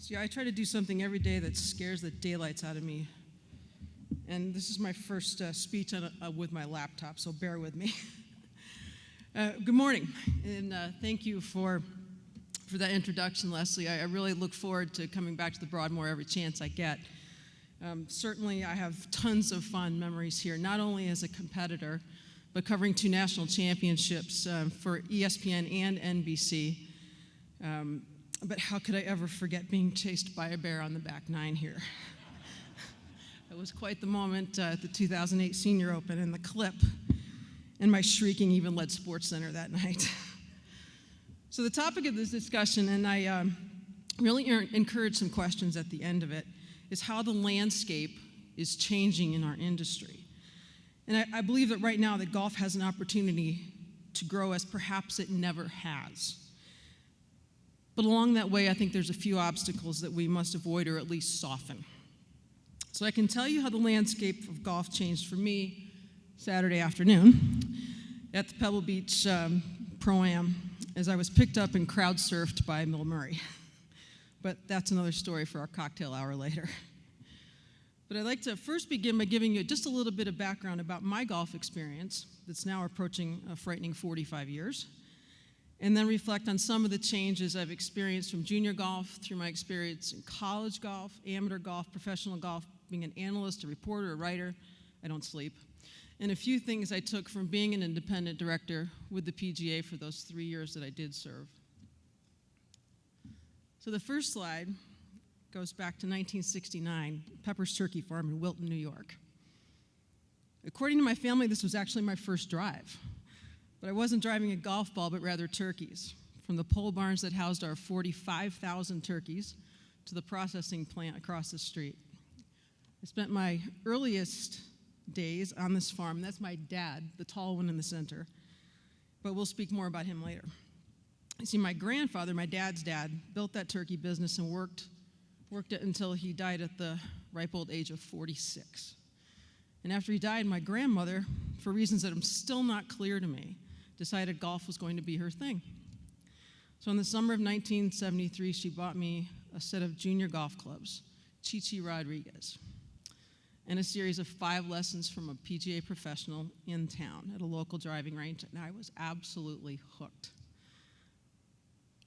See, I try to do something every day that scares the daylights out of me. And this is my first speech with my laptop, so bear with me. Good morning, and thank you for that introduction, Leslie. I really look forward to coming back to the Broadmoor every chance I get. Certainly, I have tons of fond memories here, not only as a competitor, but covering 2 national championships for ESPN and NBC. But how could I ever forget being chased by a bear on the back 9 here? It was quite the moment at the 2008 Senior Open, and the clip and my shrieking even led SportsCenter that night. So the topic of this discussion, and I really encourage some questions at the end of it, is how the landscape is changing in our industry. And I believe that right now that golf has an opportunity to grow as perhaps it never has. But along that way, I think there's a few obstacles that we must avoid or at least soften. So I can tell you how the landscape of golf changed for me Saturday afternoon at the Pebble Beach Pro-Am as I was picked up and crowd surfed by Bill Murray. But that's another story for our cocktail hour later. But I'd like to first begin by giving you just a little bit of background about my golf experience that's now approaching a frightening 45 years, and then reflect on some of the changes I've experienced from junior golf through my experience in college golf, amateur golf, professional golf, being an analyst, a reporter, a writer. I don't sleep. And a few things I took from being an independent director with the PGA for those 3 years that I did serve. So the first slide goes back to 1969, Pepper's Turkey Farm in Wilton, New York. According to my family, this was actually my first drive. But I wasn't driving a golf ball, but rather turkeys, from the pole barns that housed our 45,000 turkeys to the processing plant across the street. I spent my earliest days on this farm. That's my dad, the tall one in the center, but we'll speak more about him later. You see, my grandfather, my dad's dad, built that turkey business and worked it until he died at the ripe old age of 46. And after he died, my grandmother, for reasons that are still not clear to me, decided golf was going to be her thing. So in the summer of 1973, she bought me a set of junior golf clubs, Chichi Rodriguez, and a series of 5 lessons from a PGA professional in town at a local driving range, and I was absolutely hooked.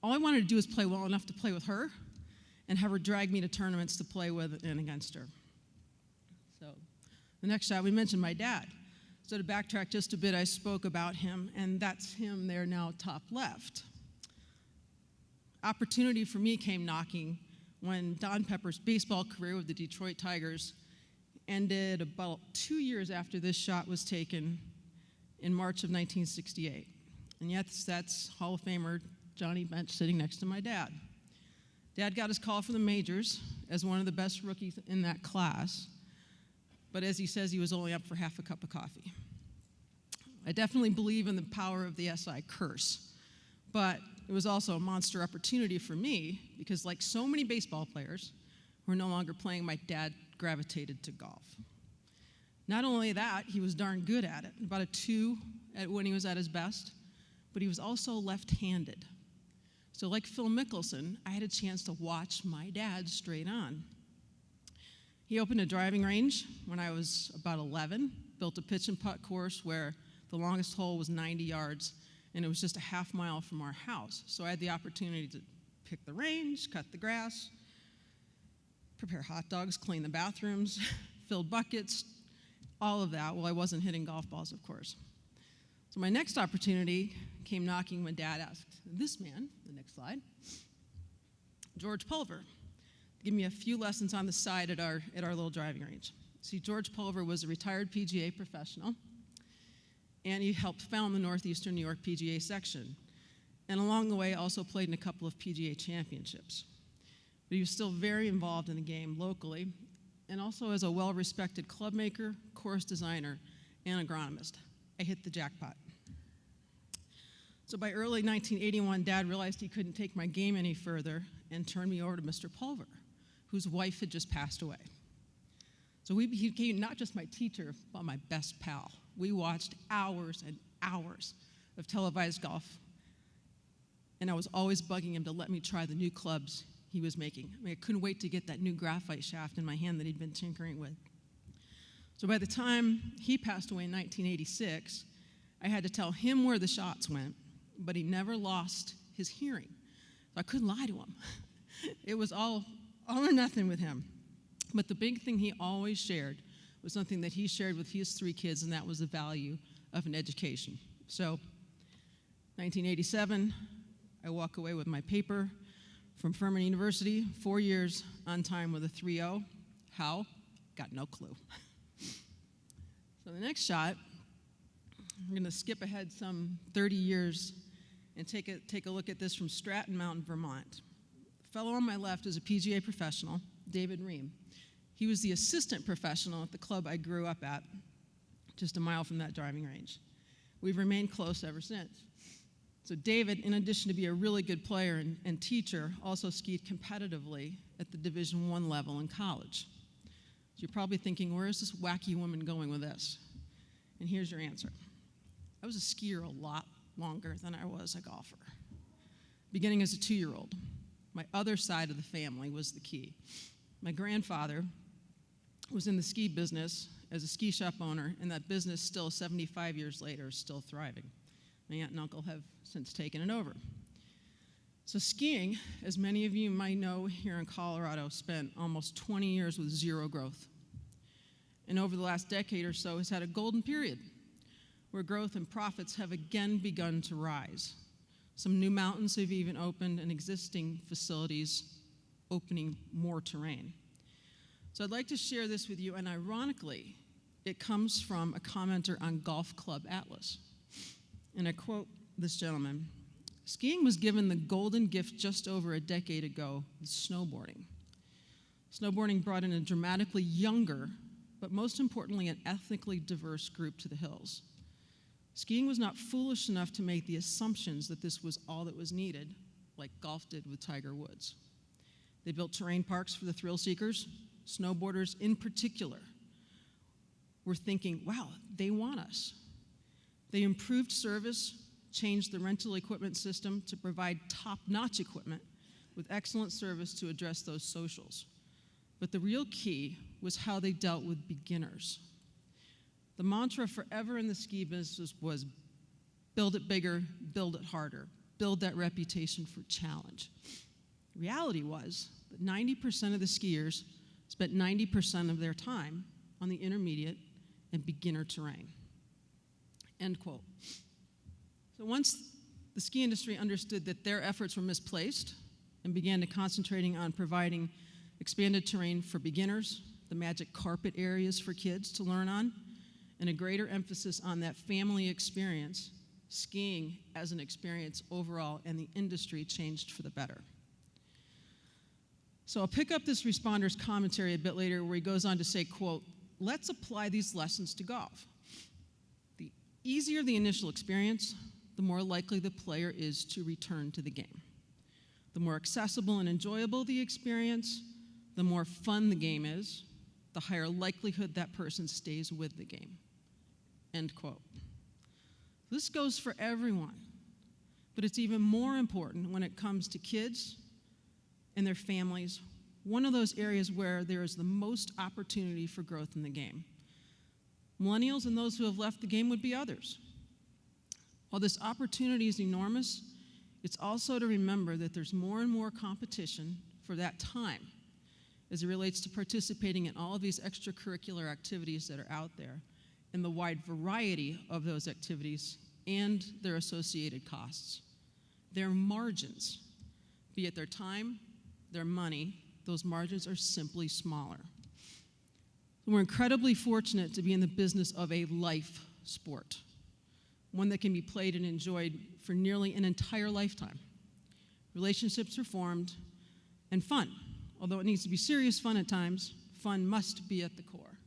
All I wanted to do was play well enough to play with her and have her drag me to tournaments to play with and against her. So the next shot, we mentioned my dad. So to backtrack just a bit, I spoke about him, and that's him there now top left. Opportunity for me came knocking when Don Pepper's baseball career with the Detroit Tigers ended about 2 years after this shot was taken in March of 1968. And yet that's Hall of Famer Johnny Bench sitting next to my dad. Dad got his call for the majors as one of the best rookies in that class. But as he says, he was only up for half a cup of coffee. I definitely believe in the power of the SI curse, but it was also a monster opportunity for me because, like so many baseball players who are no longer playing, my dad gravitated to golf. Not only that, he was darn good at it, about a 2 when he was at his best, but he was also left-handed. So like Phil Mickelson, I had a chance to watch my dad straight on. He opened a driving range when I was about 11, built a pitch and putt course where the longest hole was 90 yards, and it was just a half mile from our house. So I had the opportunity to pick the range, cut the grass, prepare hot dogs, clean the bathrooms, fill buckets, all of that. Well, I wasn't hitting golf balls, of course. So my next opportunity came knocking when Dad asked this man, the next slide, George Pulver, give me a few lessons on the side at our little driving range. See, George Pulver was a retired PGA professional, and he helped found the Northeastern New York PGA section. And along the way, also played in a couple of PGA championships. But he was still very involved in the game locally, and also as a well-respected club maker, course designer, and agronomist. I hit the jackpot. So by early 1981, Dad realized he couldn't take my game any further and turned me over to Mr. Pulver, whose wife had just passed away. So he became not just my teacher, but my best pal. We watched hours and hours of televised golf, and I was always bugging him to let me try the new clubs he was making. I couldn't wait to get that new graphite shaft in my hand that he'd been tinkering with. So by the time he passed away in 1986, I had to tell him where the shots went, but he never lost his hearing. So I couldn't lie to him. It was all or nothing with him. But the big thing he always shared was something that he shared with his 3 kids, and that was the value of an education. So 1987, I walk away with my paper from Furman University, 4 years on time with a 3.0. How? Got no clue. So the next shot, we're going to skip ahead some 30 years and take a look at this from Stratton Mountain, Vermont. The fellow on my left is a PGA professional, David Ream. He was the assistant professional at the club I grew up at, just a mile from that driving range. We've remained close ever since. So David, in addition to be a really good player and teacher, also skied competitively at the Division I level in college. So you're probably thinking, where is this wacky woman going with this? And here's your answer. I was a skier a lot longer than I was a golfer. Beginning as a 2-year-old, my other side of the family was the key. My grandfather was in the ski business as a ski shop owner, and that business still 75 years later is still thriving. My aunt and uncle have since taken it over. So skiing, as many of you might know here in Colorado, spent almost 20 years with 0 growth. And over the last decade or so has had a golden period where growth and profits have again begun to rise. Some new mountains have even opened and existing facilities opening more terrain. So I'd like to share this with you, and ironically, it comes from a commenter on Golf Club Atlas. And I quote this gentleman, "Skiing was given the golden gift just over a decade ago with snowboarding. Snowboarding brought in a dramatically younger, but most importantly, an ethnically diverse group to the hills. Skiing was not foolish enough to make the assumptions that this was all that was needed, like golf did with Tiger Woods. They built terrain parks for the thrill seekers. Snowboarders in particular were thinking, wow, they want us. They improved service, changed the rental equipment system to provide top-notch equipment with excellent service to address those socials. But the real key was how they dealt with beginners. The mantra forever in the ski business was build it bigger, build it harder, build that reputation for challenge. The reality was that 90% of the skiers spent 90% of their time on the intermediate and beginner terrain." End quote. So once the ski industry understood that their efforts were misplaced and began to concentrating on providing expanded terrain for beginners, the magic carpet areas for kids to learn on, and a greater emphasis on that family experience, skiing as an experience overall and the industry changed for the better. So I'll pick up this responder's commentary a bit later where he goes on to say, quote, "Let's apply these lessons to golf. The easier the initial experience, the more likely the player is to return to the game. The more accessible and enjoyable the experience, the more fun the game is, the higher likelihood that person stays with the game." End quote. This goes for everyone, but it's even more important when it comes to kids and their families, one of those areas where there is the most opportunity for growth in the game. Millennials and those who have left the game would be others. While this opportunity is enormous, it's also to remember that there's more and more competition for that time as it relates to participating in all of these extracurricular activities that are out there and the wide variety of those activities and their associated costs. Their margins, be it their time, their money, those margins are simply smaller. We're incredibly fortunate to be in the business of a life sport, one that can be played and enjoyed for nearly an entire lifetime. Relationships are formed, and fun. Although it needs to be serious fun at times, fun must be at the core.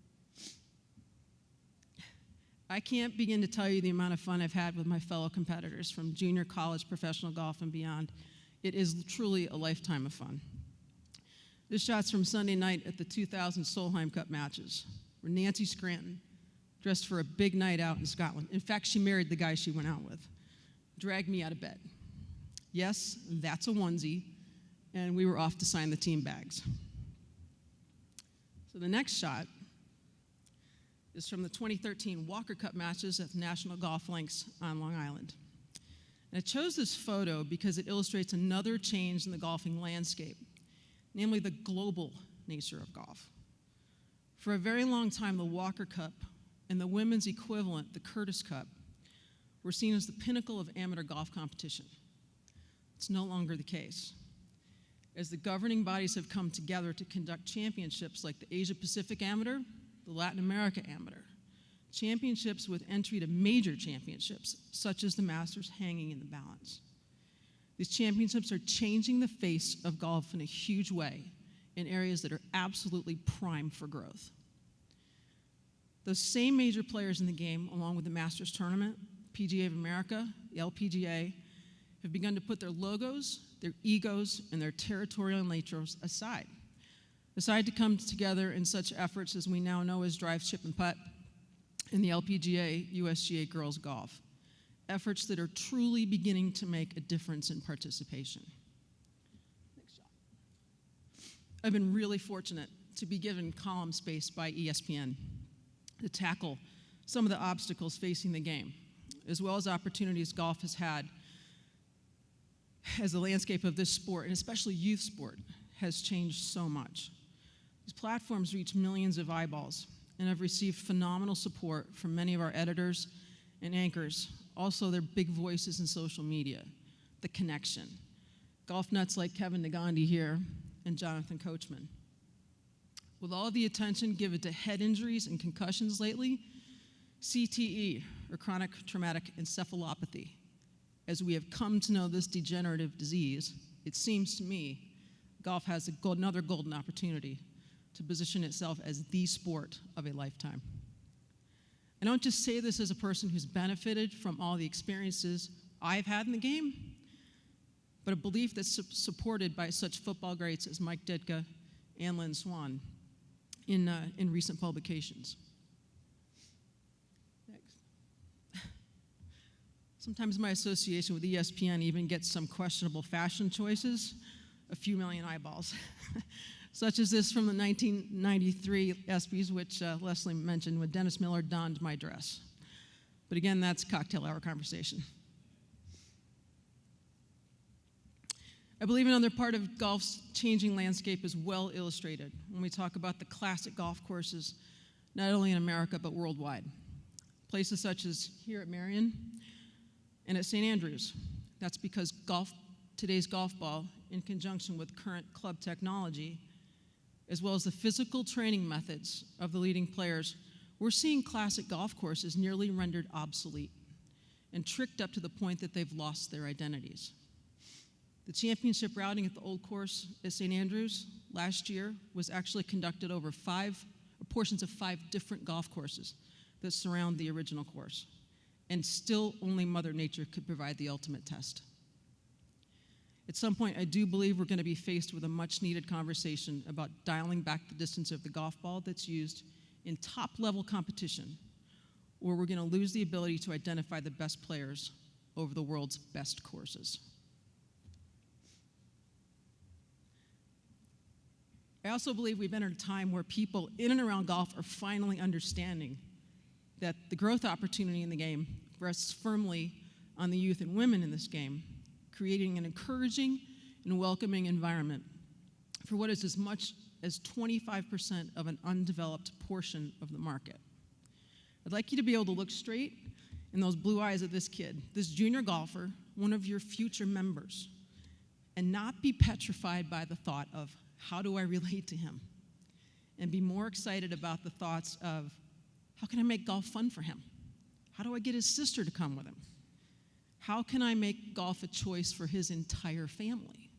I can't begin to tell you the amount of fun I've had with my fellow competitors from junior college, professional golf, and beyond. It is truly a lifetime of fun. This shot's from Sunday night at the 2000 Solheim Cup matches, where Nancy Scranton, dressed for a big night out in Scotland. In fact, she married the guy she went out with, dragged me out of bed. Yes, that's a onesie, and we were off to sign the team bags. So the next shot is from the 2013 Walker Cup matches at the National Golf Links on Long Island. And I chose this photo because it illustrates another change in the golfing landscape, namely the global nature of golf. For a very long time, the Walker Cup and the women's equivalent, the Curtis Cup, were seen as the pinnacle of amateur golf competition. It's no longer the case. As the governing bodies have come together to conduct championships like the Asia Pacific Amateur, the Latin America Amateur, championships with entry to major championships, such as the Masters, hanging in the balance. These championships are changing the face of golf in a huge way in areas that are absolutely prime for growth. Those same major players in the game, along with the Masters tournament, PGA of America, the LPGA, have begun to put their logos, their egos, and their territorial natures aside to come together in such efforts as we now know as Drive, Chip, and Putt in the LPGA, USGA Girls Golf, efforts that are truly beginning to make a difference in participation. Next shot. I've been really fortunate to be given column space by ESPN to tackle some of the obstacles facing the game, as well as opportunities golf has had as the landscape of this sport, and especially youth sport, has changed so much. These platforms reach millions of eyeballs and have received phenomenal support from many of our editors and anchors. Also, their big voices in social media, the connection. Golf nuts like Kevin Nagandi here and Jonathan Coachman. With all the attention given to head injuries and concussions lately, CTE, or chronic traumatic encephalopathy, as we have come to know this degenerative disease, it seems to me golf has another golden opportunity to position itself as the sport of a lifetime. I don't just say this as a person who's benefited from all the experiences I've had in the game, but a belief that's supported by such football greats as Mike Ditka and Lynn Swann in recent publications. Next. Sometimes my association with ESPN even gets some questionable fashion choices, a few million eyeballs, such as this from the 1993 ESPYs, which Leslie mentioned, when Dennis Miller donned my dress. But again, that's cocktail hour conversation. I believe another part of golf's changing landscape is well illustrated when we talk about the classic golf courses, not only in America, but worldwide. Places such as here at Marion and at St. Andrews. That's because today's golf ball, in conjunction with current club technology, as well as the physical training methods of the leading players, we're seeing classic golf courses nearly rendered obsolete and tricked up to the point that they've lost their identities. The championship routing at the old course at St. Andrews last year was actually conducted over portions of 5 different golf courses that surround the original course, and still only Mother Nature could provide the ultimate test. At some point, I do believe we're going to be faced with a much-needed conversation about dialing back the distance of the golf ball that's used in top-level competition, or we're going to lose the ability to identify the best players over the world's best courses. I also believe we've entered a time where people in and around golf are finally understanding that the growth opportunity in the game rests firmly on the youth and women in this game, creating an encouraging and welcoming environment for what is as much as 25% of an undeveloped portion of the market. I'd like you to be able to look straight in those blue eyes of this kid, this junior golfer, one of your future members, and not be petrified by the thought of, how do I relate to him? And be more excited about the thoughts of, how can I make golf fun for him? How do I get his sister to come with him? How can I make golf a choice for his entire family?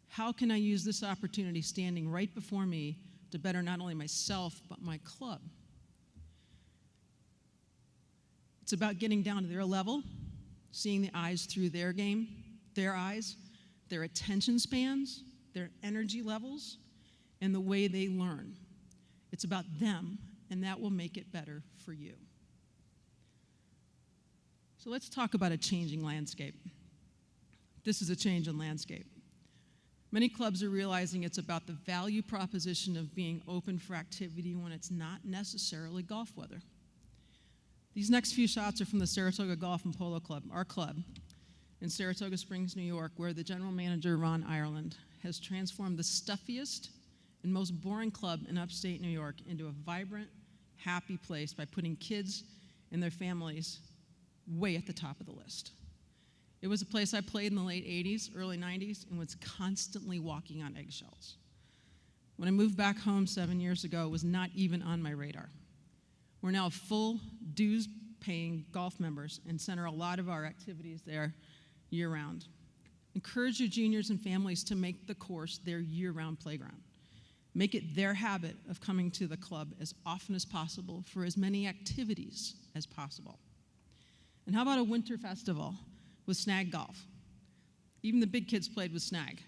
How can I use this opportunity standing right before me to better not only myself, but my club? It's about getting down to their level, seeing the eyes through their game, their eyes, their attention spans, their energy levels, and the way they learn. It's about them, and that will make it better for you. So let's talk about a changing landscape. This is a change in landscape. Many clubs are realizing it's about the value proposition of being open for activity when it's not necessarily golf weather. These next few shots are from the Saratoga Golf and Polo Club, our club, in Saratoga Springs, New York, where the general manager, Ron Ireland, has transformed the stuffiest and most boring club in upstate New York into a vibrant, happy place by putting kids and their families way at the top of the list. It was a place I played in the late 80s, early 90s, and was constantly walking on eggshells. When I moved back home 7 years ago, it was not even on my radar. We're now full dues-paying golf members and center a lot of our activities there year-round. Encourage your juniors and families to make the course their year-round playground. Make it their habit of coming to the club as often as possible for as many activities as possible. And how about a winter festival with snag golf? Even the big kids played with snag.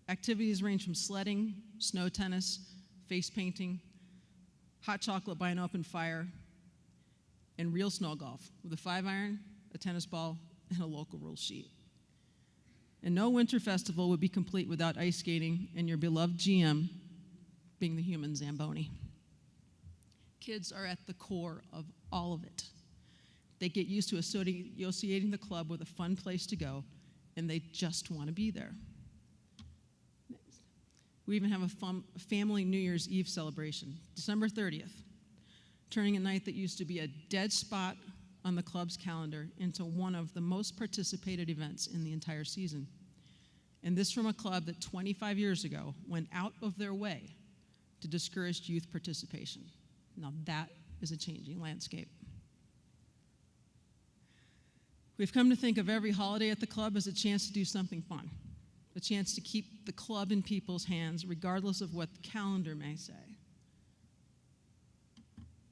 Activities range from sledding, snow tennis, face painting, hot chocolate by an open fire, and real snow golf with a 5-iron, a tennis ball, and a local rule sheet. And no winter festival would be complete without ice skating and your beloved GM being the human Zamboni. Kids are at the core of all of it. They get used to associating the club with a fun place to go, and they just want to be there. Next. We even have a family New Year's Eve celebration, December 30th, turning a night that used to be a dead spot on the club's calendar into one of the most participated events in the entire season. And this from a club that 25 years ago went out of their way to discourage youth participation. Now that is a changing landscape. We've come to think of every holiday at the club as a chance to do something fun, a chance to keep the club in people's hands regardless of what the calendar may say.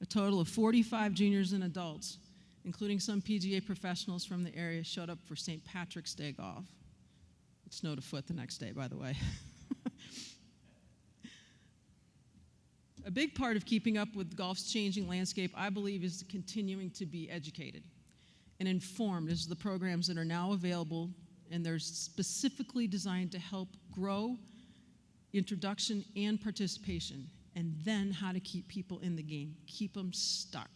A total of 45 juniors and adults, including some PGA professionals from the area, showed up for St. Patrick's Day golf. It snowed a foot the next day, by the way. A big part of keeping up with golf's changing landscape, I believe, is continuing to be educated and informed as the programs that are now available, and they're specifically designed to help grow introduction and participation, and then how to keep people in the game, keep them stuck.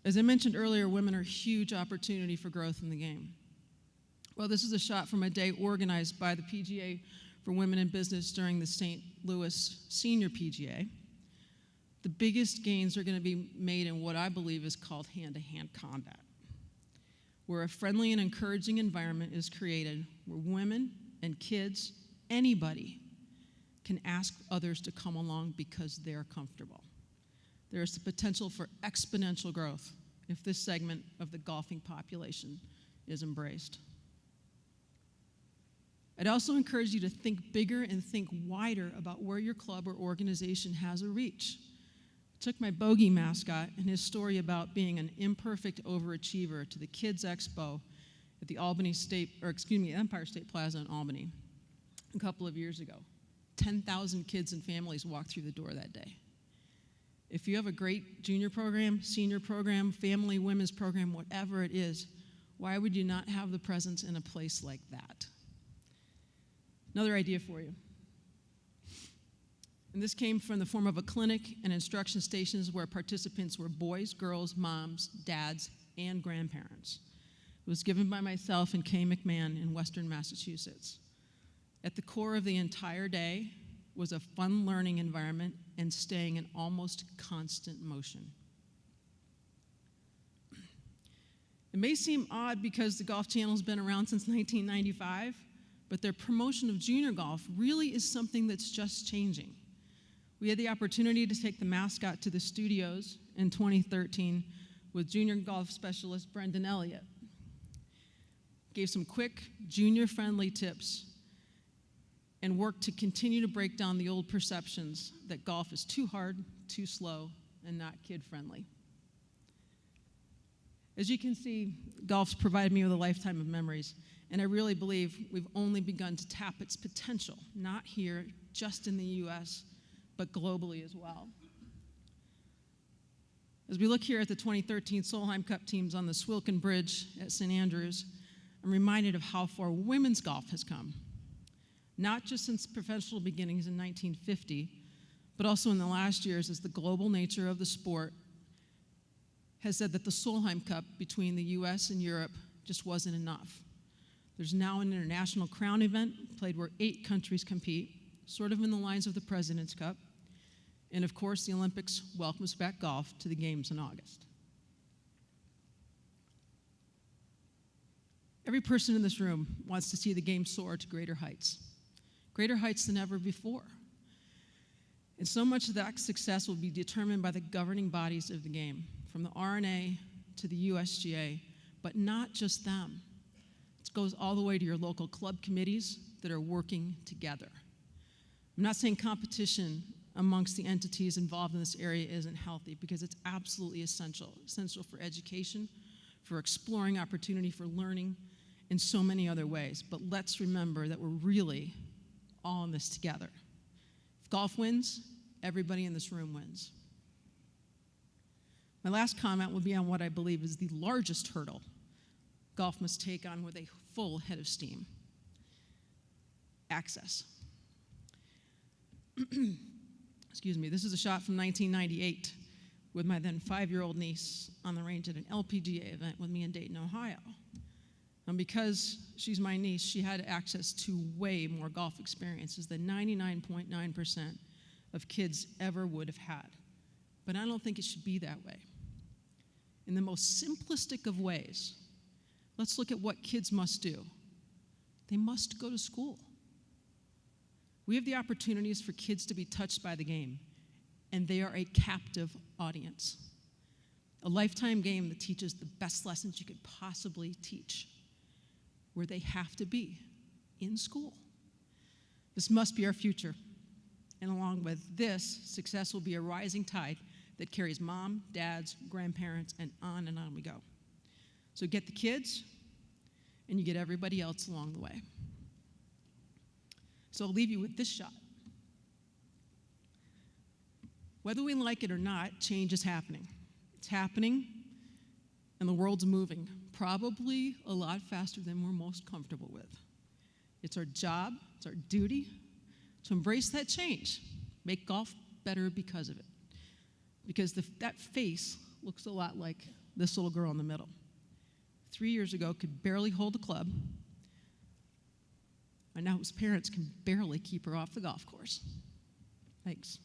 As I mentioned earlier, women are a huge opportunity for growth in the game. Well, this is a shot from a day organized by the PGA for Women in Business during the St. Louis Senior PGA. The biggest gains are going to be made in what I believe is called hand-to-hand combat, where a friendly and encouraging environment is created where women and kids, anybody, can ask others to come along because they're comfortable. There is the potential for exponential growth if this segment of the golfing population is embraced. I'd also encourage you to think bigger and think wider about where your club or organization has a reach. I took my bogey mascot and his story about being an imperfect overachiever to the Kids Expo at the Empire State Plaza in Albany a couple of years ago. 10,000 kids and families walked through the door that day. If you have a great junior program, senior program, family, women's program, whatever it is, why would you not have the presence in a place like that? Another idea for you. And this came from the form of a clinic and instruction stations where participants were boys, girls, moms, dads, and grandparents. It was given by myself and Kay McMahon in Western Massachusetts. At the core of the entire day was a fun learning environment and staying in almost constant motion. It may seem odd because the Golf Channel's been around since 1995, but their promotion of junior golf really is something that's just changing. We had the opportunity to take the mascot to the studios in 2013 with junior golf specialist Brendan Elliott. Gave some quick, junior-friendly tips and worked to continue to break down the old perceptions that golf is too hard, too slow, and not kid-friendly. As you can see, golf's provided me with a lifetime of memories, and I really believe we've only begun to tap its potential, not here, just in the US, but globally as well. As we look here at the 2013 Solheim Cup teams on the Swilken Bridge at St. Andrews, I'm reminded of how far women's golf has come, not just since professional beginnings in 1950, but also in the last years as the global nature of the sport has said that the Solheim Cup between the US and Europe just wasn't enough. There's now an international crown event played where 8 countries compete, sort of in the lines of the President's Cup. And of course, the Olympics welcomes back golf to the games in August. Every person in this room wants to see the game soar to greater heights than ever before. And so much of that success will be determined by the governing bodies of the game, from the RNA to the USGA, but not just them. It goes all the way to your local club committees that are working together. I'm not saying competition amongst the entities involved in this area isn't healthy, because it's absolutely essential for education, for exploring opportunity, for learning in so many other ways. But let's remember that we're really all in this together. If golf wins, everybody in this room wins. My last comment will be on what I believe is the largest hurdle golf must take on with a full head of steam: access. Excuse me, this is a shot from 1998 with my then 5-year-old niece on the range at an LPGA event with me in Dayton, Ohio. And because she's my niece, she had access to way more golf experiences than 99.9% of kids ever would have had. But I don't think it should be that way. In the most simplistic of ways, let's look at what kids must do. They must go to school. We have the opportunities for kids to be touched by the game, and they are a captive audience. A lifetime game that teaches the best lessons you could possibly teach, where they have to be in school. This must be our future. And along with this, success will be a rising tide that carries mom, dads, grandparents, and on we go. So get the kids, and you get everybody else along the way. So I'll leave you with this shot. Whether we like it or not, change is happening. It's happening, and the world's moving, probably a lot faster than we're most comfortable with. It's our job, it's our duty to embrace that change, make golf better because of it. Because that face looks a lot like this little girl in the middle. 3 years ago, could barely hold a club, and now his parents can barely keep her off the golf course. Thanks.